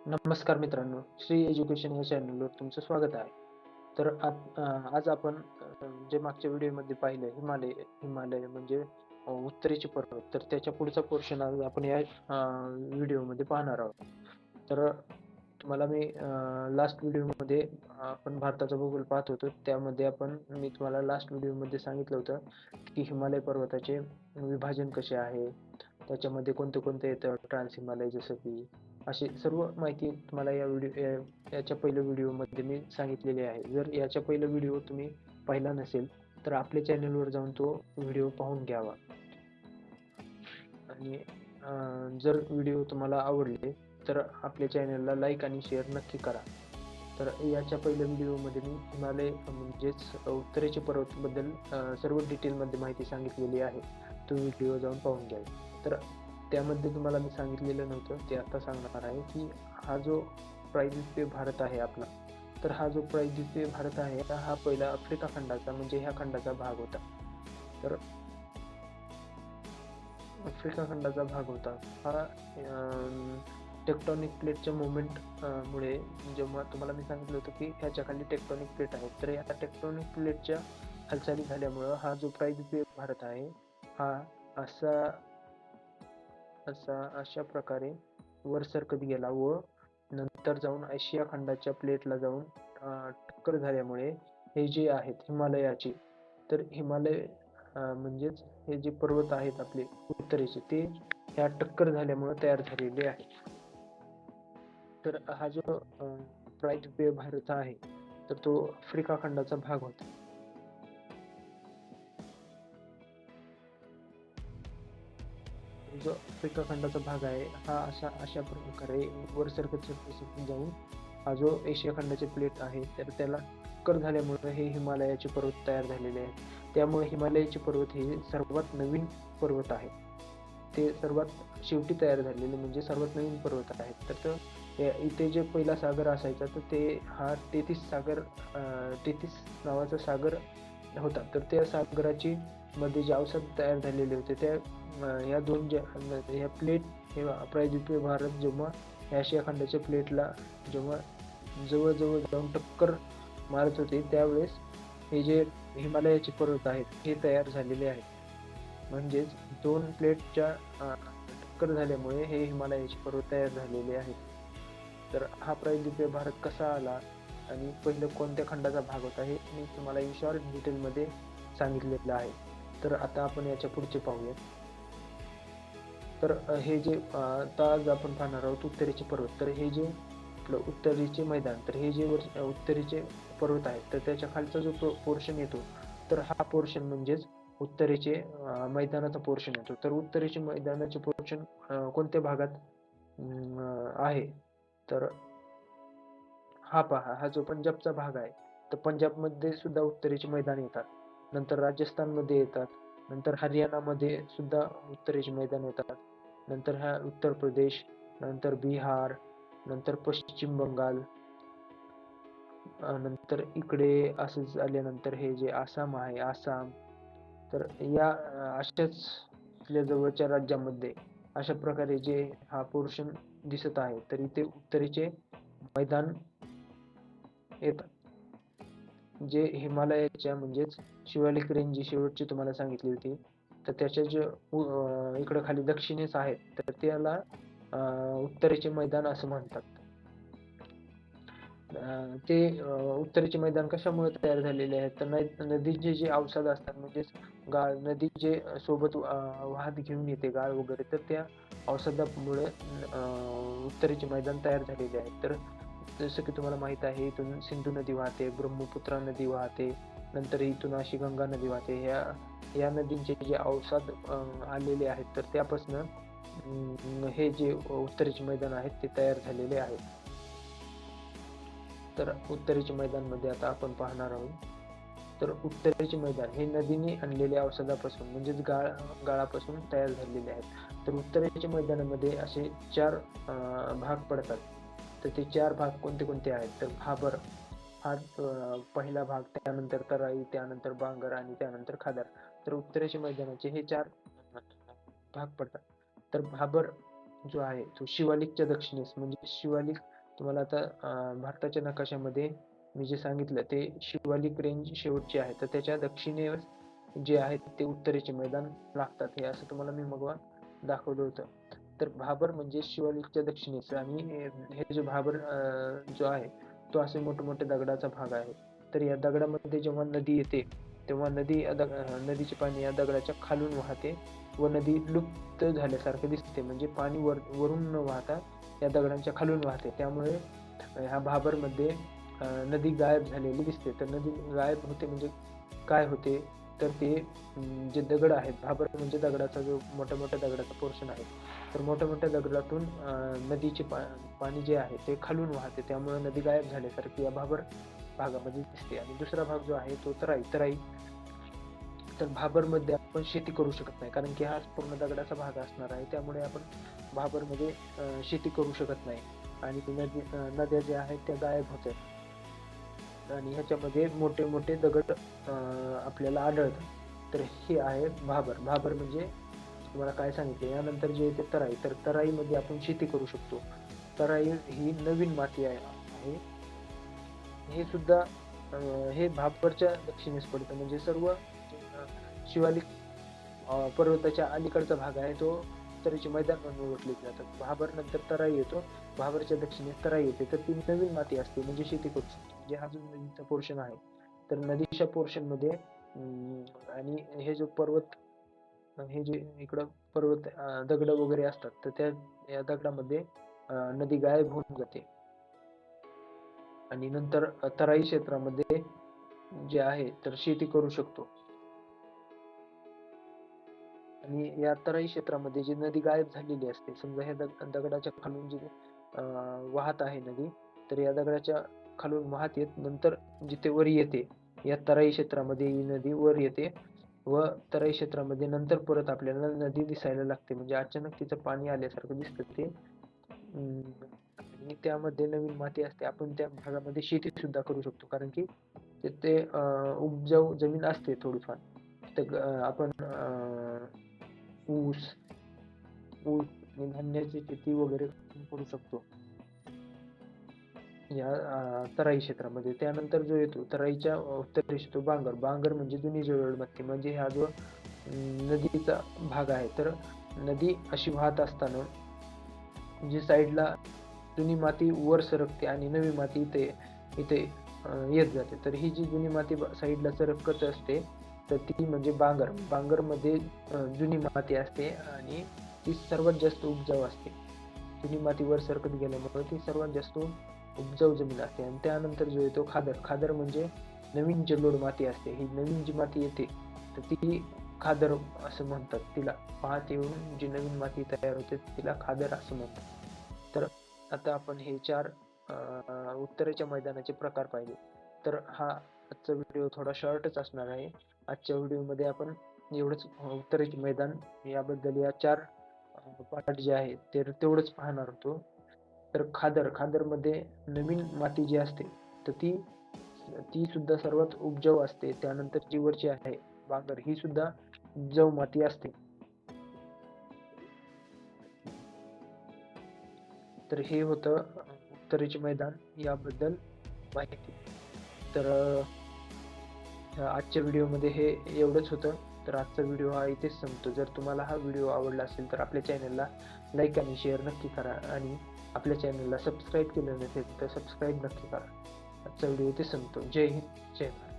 नमस्कार मित्रांनो, श्री एज्युकेशन या चॅनलवर तुमचं स्वागत आहे. तर आज आपण जे मागच्या व्हिडिओमध्ये पाहिलं हिमालय म्हणजे उत्तरेचे पर्वत, तर त्याच्या पुढचा पोर्शन आज आपण या व्हिडिओमध्ये पाहणार आहोत. तर तुम्हाला मी लास्ट व्हिडिओमध्ये आपण भारताचा भूगोल पाहत होतो. त्यामध्ये मी तुम्हाला लास्ट व्हिडिओमध्ये सांगितलं होतं, की हिमालय पर्वताचे विभाजन कसे आहे, त्याच्यामध्ये कोणते-कोणते येतं, ट्रान्स हिमालय जसं की अशी सर्व माहिती तुम्हाला याच्या पहिल्या व्हिडिओमध्ये मी सांगितलेली आहे. जर याच्या पहिला व्हिडिओ तुम्ही पाहिला नसेल, तर आपल्या चॅनलवर जाऊन तो व्हिडिओ पाहून घ्यावा. आणि जर व्हिडिओ तुम्हाला आवडले, तर आपल्या चॅनलला लाईक आणि शेअर नक्की करा. तर याच्या पहिल्या व्हिडिओमध्ये मी हिमालय म्हणजेच उत्तरेचे पर्वताबद्दल सर्व डिटेलमध्ये माहिती सांगितलेली आहे. तो व्हिडिओ जाऊन पाहून घ्यावा. तर त्यामध्ये तुम्हाला मी सांगितलेलं नव्हतं, ते आता सांगणार आहे, की हा जो प्रायद्वीपीय भारत आहे आपला, तर हा जो प्रायद्वीपीय भारत आहे, हा पहिला आफ्रिका खंडाचा म्हणजे ह्या खंडाचा भाग होता. तर आफ्रिका खंडाचा भाग होता. हा टेक्टोनिक प्लेटच्या मुवमेंट मुळे जेव्हा तुम्हाला मी सांगितलं होतं, की ह्याच्या खाली टेक्टोनिक प्लेट आहेत. तर या टेक्टोनिक प्लेटच्या हालचाली झाल्यामुळं हा जो प्रायद्वीपीय भारत आहे, हा असा अशा प्रकारे वर सरकत गेला व नंतर जाऊन आशिया खंडाच्या प्लेटला जाऊन टक्कर झाल्यामुळे हे जे आहेत हिमालयाचे, तर हिमालय म्हणजेच हे जे पर्वत आहेत आपले उत्तरेचे, ते ह्या टक्कर झाल्यामुळे तयार झालेले आहेत. तर हा जो प्रायद्वीपीय भारत आहे, तर तो आफ्रिका खंडाचा भाग होता. जो आफ्रिका खंडाचा भाग आहे, हा अशा प्रकारे वर सरकत जाऊन हा जो एशिया खंडाची प्लेट आहे, तर त्याला टक्कर झाल्यामुळे हे हिमालयाचे पर्वत तयार झालेले आहेत. त्यामुळे हिमालयाचे पर्वत हे सर्वात नवीन पर्वत आहेत. ते सर्वात शेवटी तयार झालेले म्हणजे सर्वात नवीन पर्वत आहेत. तर इथे जे पहिला सागर असायचा, तर हा तेहतीस नावाचा सागर होता. तर त्या सागराची मध्ये जे अवसाद तयार झालेले होते, ह्या दोन ह्या प्लेट हे प्रायद्वीपीय भारत जेव्हा आशिया खंडाच्या प्लेटला जेव्हा जवळ-जवळ जाऊन टक्कर मारत होते, त्यावेळेस हे जे हिमालयाचे पर्वत आहेत, हे तयार झालेले आहेत. म्हणजेच 2 प्लेटच्या टक्कर झाल्यामुळे हे हिमालयाचे पर्वत तयार झालेले आहेत. तर हा प्रायद्वीपीय भारत कसा आला आणि पहिलं कोणत्या खंडाचा भाग होता, हे मी तुम्हाला इन शॉर्ट डिटेलमध्ये सांगितलेलं आहे. तर आता आपण याच्या पुढचे पाहूयात. तर हे जे आता आज आपण पाहणार आहोत उत्तरेचे पर्वत. तर हे जे आपलं उत्तरेचे मैदान, तर हे जे उत्तरेचे पर्वत आहेत, तर त्याच्या खालचा जो पोर्शन येतो, तर हा पोर्शन म्हणजेच उत्तरेचे मैदानाचा पोर्शन येतो. तर उत्तरेचे मैदानाचे पोर्शन कोणत्या भागात आहे? तर हा पहा, हा जो पंजाबचा भाग आहे, तर पंजाबमध्ये सुद्धा उत्तरेचे मैदान येतात. नंतर राजस्थानमध्ये येतात. नंतर हरियाणामध्ये सुद्धा उत्तरेचे मैदान येतात. नंतर उत्तर प्रदेश, नंतर बिहार, नंतर पश्चिम बंगाल, नंतर इकडे असं झाल्यानंतर हे जे आसाम आहे, आसाम. तर या अशाच आपल्या जवळच्या राज्यामध्ये अशा प्रकारे जे हा पोर्शन दिसत आहे, तर इथे उत्तरेचे मैदान येतात. जे हिमालयाच्या म्हणजेच शिवालिक रेंज जी शेवटची तुम्हाला सांगितली होती, तर त्याच्या जे इकडं खाली दक्षिणेस आहेत, तर त्याला उत्तरेचे मैदान असं म्हणतात. ते उत्तरेचे मैदान कशामुळे तयार झालेले आहेत, तर नदीचे जे अवसाद असतात म्हणजेच गाळ नदी जे सोबत वाहत घेऊन येते गाळ वगैरे, तर त्या अवसादामुळे उत्तरेचे मैदान तयार झालेले आहेत. तर जसं की तुम्हाला माहीत आहे, इथून सिंधू नदी वाहते, ब्रह्मपुत्रा नदी वाहते, नंतर इथून अशी गंगा नदी वाहते. या नदींचे जे अवसाद आलेले आहेत, तर त्यापासून हे जे उत्तरेचे मैदान आहेत, ते तयार झालेले आहेत. तर उत्तरेच्या मैदानमध्ये आता आपण पाहणार आहोत. तर उत्तरेचे मैदान हे नदीने आणलेल्या औषधापासून म्हणजेच गाळापासून तयार झालेले आहेत. तर उत्तरेच्या मैदानामध्ये असे 4 भाग पडतात. तर ते 4 भाग कोणते-कोणते आहेत? तर भाबर हा पहिला भाग, त्यानंतर तराई, त्यानंतर बांगर आणि त्यानंतर खादर. तर उत्तरेच्या मैदानाचे हे 4 भाग पडतात. तर भाबर जो आहे तो शिवालिकच्या दक्षिणेस म्हणजे शिवालिक तुम्हाला आता भारताच्या नकाशामध्ये मी जे सांगितलं ते शिवालिक रेंज शेवटची आहे, तर त्याच्या दक्षिणेस जे आहे ते उत्तरेचे मैदान लागतात, हे असं तुम्हाला मी मग दाखवलं होतं. तर भाबर म्हणजे शिवालिकच्या दक्षिणेस, आणि हे जो भाबर जो आहे तो असे मोठे दगडाचा भाग आहे. तर या दगडामध्ये जेव्हा नदी येते तेव्हा नदीचे पाणी या दगडाच्या खालून वाहते व नदी लुप्त झाल्यासारखे दिसते, म्हणजे पाणी वरून न वाहता या दगडांच्या खालून वाहते. त्यामुळे ह्या भाबरमध्ये नदी गायब झालेली दिसते. तर नदी गायब होते म्हणजे काय होते, तर ते जे दगड आहेत, भाबर म्हणजे दगडाचा जो मोठ्या दगडाचा पोर्शन आहे, तर मोठ्या दगडातून नदीचे पाणी जे आहे ते खालून वाहते, त्यामुळे नदी गायब झाल्यासारखी या भाबर भागामध्ये दिसते. आणि दुसरा भाग जो आहे तो तराई. तर भाबरमध्ये आपण शेती करू शकत नाही, कारण की हा पूर्ण दगडाचा भाग असणार आहे, त्यामुळे आपण भाबरमध्ये शेती करू शकत नाही. आणि नद्या ज्या आहेत त्या गायब होतात आणि ह्याच्यामध्ये मोठे दगड आपल्याला आढळतात. तर हे आहे भाबर. भाबर म्हणजे तुम्हाला काय सांगितले. यानंतर जे येते तराई, तर तराईमध्ये आपण शेती करू शकतो. तराई ही नवीन माती आहे. हे सुद्धा हे भाबरच्या दक्षिणेस पडतं, म्हणजे सर्व शिवालिक पर्वताच्या अलीकडचा भाग आहे तो उत्तरेचे मैदान म्हणून ओळखले जातात. भाबर नंतर तराई येतो, भाबरच्या दक्षिणेस तराई येते, तर ती नवीन माती असते, म्हणजे शेती करू शकतो. म्हणजे हा जो नदीचा पोर्शन आहे, तर नदीच्या पोर्शन मध्ये आणि हे जो पर्वत, हे जे इकडं पर्वत दगड वगैरे असतात, तर त्या या दगडामध्ये नदी गायब होऊन जाते. आणि नंतर तराई क्षेत्रामध्ये जे आहे तर शेती करू शकतो. आणि या तराई क्षेत्रामध्ये जी नदी गायब झालेली असते, समजा ह्या दगडाच्या खालून जी वाहत आहे नदी, तर या दगडाच्या खालून वाहत येत नंतर जिथे वर येते, या तराई क्षेत्रामध्ये ही नदी वर येते व तराई क्षेत्रामध्ये नंतर परत आपल्याला नदी दिसायला लागते, म्हणजे अचानक तिचं पाणी आल्यासारखं दिसतं ते. आणि त्यामध्ये नवीन माती असते. आपण त्या भागामध्ये शेती सुद्धा करू शकतो, कारण की तिथे उपजाऊ जमीन असते थोडीफार. तर आपण ऊस आणि धान्याची शेती वगैरे करू शकतो या तराई क्षेत्रामध्ये. त्यानंतर जो येतो तराईच्या उत्तरेस येतो बांगर म्हणजे जुनी जोडमाती, म्हणजे हा जो नदीचा भाग आहे. तर नदी अशी वाहत असताना जी साईडला जुनी माती वर सरकते आणि नवी माती इथे येत जाते. तर ही जी जुनी माती साईडला सरकत असते, तर ती म्हणजे बांगरमध्ये जुनी माती असते आणि ती सर्वात जास्त उपजाऊ असते. जुनी माती वर सरकत गेल्यामुळे ती सर्वात जास्त उपजाऊ जमीन असते. आणि त्यानंतर जो येतो खादर म्हणजे नवीन जलोढ माती असते. ही नवीन जी माती येते तर ती खादर असं म्हणतात. तिला पाहत येऊन जी नवीन माती तयार होते तिला खादर असं म्हणतात. तर आता आपण हे 4 उत्तरेच्या मैदानाचे प्रकार पाहिले. तर हा आजचा व्हिडिओ थोडा शॉर्टच असणार आहे. आजच्या व्हिडिओमध्ये आपण एवढंच उत्तरेचे मैदान याबद्दल या 4 पार्ट जे आहेत ते तेवढंच पाहणार होतो. तर खादरमध्ये नवीन माती जी असते तर ती सुद्धा सर्वात उपजाऊ असते. त्यानंतर जी वरची आहे बांगर, ही सुद्धा उपजाऊ माती असते. तर हे होतं उत्तरेचे मैदान याबद्दल माहिती. तर आजच्या व्हिडिओमध्ये हे एवढंच होतं. तर आजचा व्हिडिओ हा इथेच संपतो. जर तुम्हाला हा व्हिडिओ आवडला असेल तर आपल्या चॅनलला लाईक आणि शेअर नक्की करा, आणि आपल्या चॅनलला सबस्क्राईब केलं नसेल तर सबस्क्राईब नक्की करा. आजचा व्हिडिओ इथे संपतो. जय हिंद, जय भारत.